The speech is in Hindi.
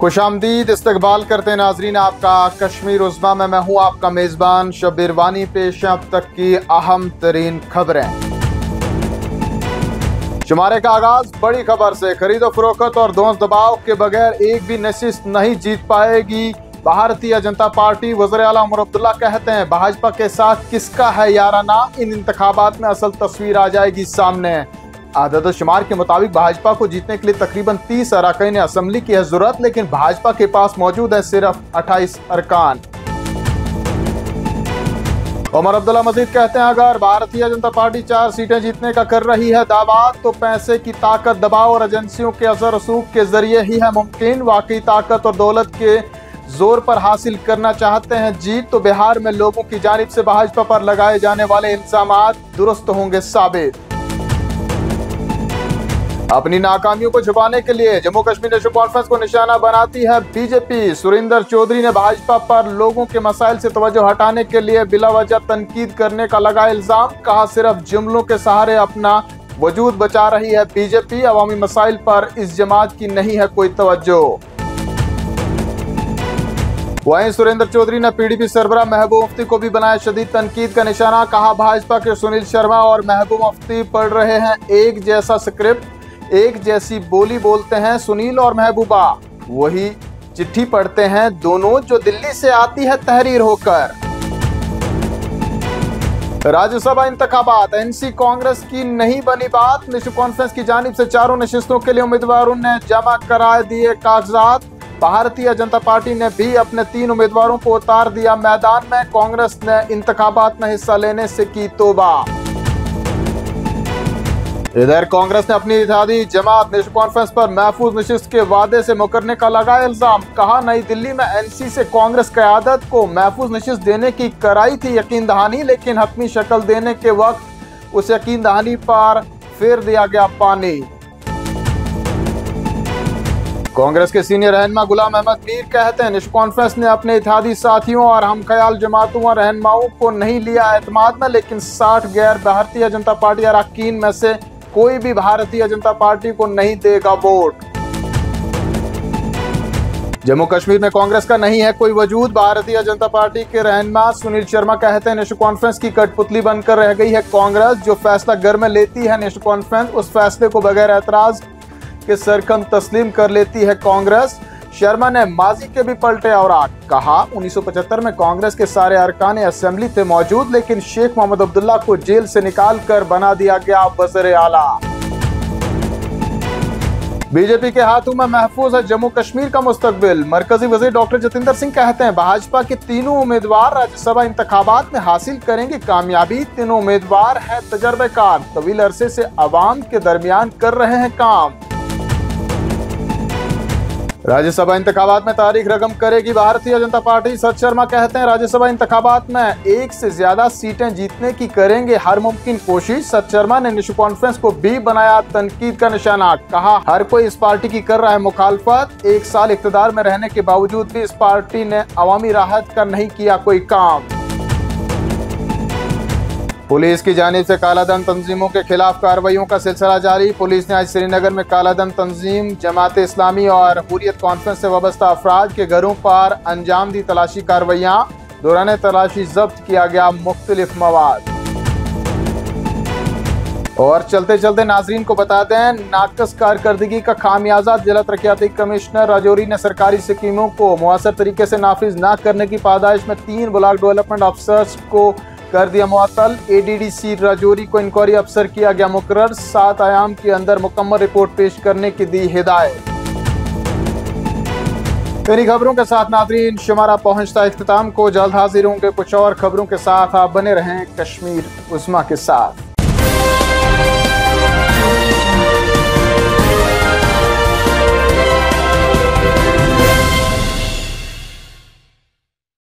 खुशामदीद इस्तकबाल करते हैं नाजरीन आपका कश्मीर उज़्मा में। मैं हूं आपका मेज़बान शब्बीर वानी। पेश अब तक की अहम तरीन खबरें। शुमारे का आगाज बड़ी खबर से। खरीदो फरोख्त और दोस्त दबाव के बगैर एक भी नशिस्त नहीं जीत पाएगी भारतीय जनता पार्टी। वज़ीर आला उमर अब्दुल्ला कहते हैं भाजपा के साथ किसका है याराना, इन इंतखाबात में असल तस्वीर आ जाएगी सामने। आदत शुमार के मुताबिक भाजपा को जीतने के लिए तकरीबन 30 अरकान असम्बली की है जरूरत, लेकिन भाजपा के पास मौजूद है सिर्फ 28 अरकान। उमर अब्दुल्ला मजीद कहते हैं अगर भारतीय जनता पार्टी 4 सीटें जीतने का कर रही है दावा, तो पैसे की ताकत, दबाव और एजेंसियों के असर रसूख के जरिए ही है मुमकिन। वाकई ताकत और दौलत के जोर पर हासिल करना चाहते हैं जीत, तो बिहार में लोगों की जानिब से भाजपा पर लगाए जाने वाले इल्जामात दुरुस्त होंगे साबित। अपनी नाकामियों को छुपाने के लिए जम्मू कश्मीर नेशनल कॉन्फ्रेंस को निशाना बनाती है बीजेपी। सुरेंद्र चौधरी ने भाजपा पर लोगों के मसाइल से तवज्जो हटाने के लिए बिलावजह तनकीद करने का लगाया इल्जाम। कहा सिर्फ जुमलों के सहारे अपना वजूद बचा रही है बीजेपी, अवामी मसाइल पर इस जमात की नहीं है कोई तवज्जो। वहीं सुरेंद्र चौधरी ने पीडीपी सरबराह महबूब मुफ्ती को भी बनाया शदीद तनकीद का निशाना। कहा भाजपा के सुनील शर्मा और महबूब मुफ्ती पढ़ रहे हैं एक जैसा स्क्रिप्ट, एक जैसी बोली बोलते हैं। सुनील और महबूबा वही चिट्ठी पढ़ते हैं दोनों जो दिल्ली से आती है तहरीर होकर। राज्यसभा इंतखाबात एनसी कांग्रेस की नहीं बनी बात। नेशनल कॉन्फ्रेंस की जानिब से चारों नशिस्तों के लिए उम्मीदवारों ने जमा करा दिए कागजात। भारतीय जनता पार्टी ने भी अपने 3 उम्मीदवारों को उतार दिया मैदान में। कांग्रेस ने इंतखाबात में हिस्सा लेने से की तौबा। इधर कांग्रेस ने अपनी इत्तेहादी जमात नेशनल कॉन्फ्रेंस पर महफूज नशिस्त के वादे से मुकरने का लगाया इल्जाम। कहा नई दिल्ली में एनसी से कांग्रेस क़यादत को महफूज नशिस्त देने की कराई थी यकीन दहानी, लेकिन हतमी शक्ल देने के वक्त उस यकीन दहानी पर फेर दिया गया पानी। कांग्रेस के सीनियर रहनुमा गुलाम अहमद मीर कहते हैं नेशनल कॉन्फ्रेंस ने अपने इत्तेहादी साथियों और हम ख्याल जमातों और रहनुमाओं को नहीं लिया एतमाद में, लेकिन 60 गैर भारतीय जनता पार्टी अरकान में से कोई भी भारतीय जनता पार्टी को नहीं देगा वोट। जम्मू कश्मीर में कांग्रेस का नहीं है कोई वजूद। भारतीय जनता पार्टी के रहनुमा सुनील शर्मा कहते हैं नेशनल कॉन्फ्रेंस की कठपुतली बनकर रह गई है कांग्रेस। जो फैसला घर में लेती है नेशनल कॉन्फ्रेंस, उस फैसले को बगैर एतराज के सरकम तस्लीम कर लेती है कांग्रेस। शर्मा ने माजी के भी पलटे और कहा 1975 में कांग्रेस के सारे अरकान असेंबली थे मौजूद, लेकिन शेख मोहम्मद अब्दुल्ला को जेल से निकाल कर बना दिया गया वज़ीर आला। बीजेपी के हाथों में महफूज है जम्मू कश्मीर का मुस्तकबिल। मरकजी वजीर डॉक्टर जितेंद्र सिंह कहते हैं भाजपा के तीनों उम्मीदवार राज्यसभा इंतखाबात में हासिल करेंगे कामयाबी। तीनों उम्मीदवार हैं तजर्बेकार, तवील अरसे से अवाम के दरमियान कर रहे हैं काम। राज्यसभा इंतखाबात में तारीख रकम करेगी भारतीय जनता पार्टी। सत शर्मा कहते हैं राज्यसभा इंतखाबात में 1 से ज्यादा सीटें जीतने की करेंगे हर मुमकिन कोशिश। सत शर्मा ने नेशनल कॉन्फ्रेंस को भी बनाया तनकीद का निशाना। कहा हर कोई इस पार्टी की कर रहा है मुखालफत। 1 साल इख्तिदार में रहने के बावजूद भी इस पार्टी ने अवामी राहत का नहीं किया कोई काम। पुलिस की जानिब से कालाधन तंजीमों के खिलाफ कार्रवाइयों का सिलसिला जारी। पुलिस ने आज श्रीनगर में कालाधन तंजीम, जमात इस्लामी और हुर्रियत कॉन्फ्रेंस से वाबस्ता अफराद के घरों पर अंजाम दी तलाशी कार्रवाइयाँ। दौरान तलाशी जब्त किया गया मुख्तलिफ मवाद। और चलते चलते नाजरीन को बता दें नाकस कारकर्दगी का खामियाजा। जिला तरक्याती कमिश्नर राजौरी ने सरकारी स्कीमों को मुअस्सर तरीके से नाफिज न करने की पादाइश में 3 ब्लॉक डेवलपमेंट अफसर्स को कर दिया मुअत्तल। एडीडीसी राजौरी को इंक्वायरी अफसर किया गया मुकर्रर। 7 अयाम के अंदर मुकम्मल रिपोर्ट पेश करने की दी हिदायत। इन्हीं खबरों के साथ नाज़रीन शुमारा पहुंचता इख्तिताम को। जल्द हाजिर होंगे कुछ और खबरों के साथ। आप बने रहें कश्मीर उज़्मा के साथ।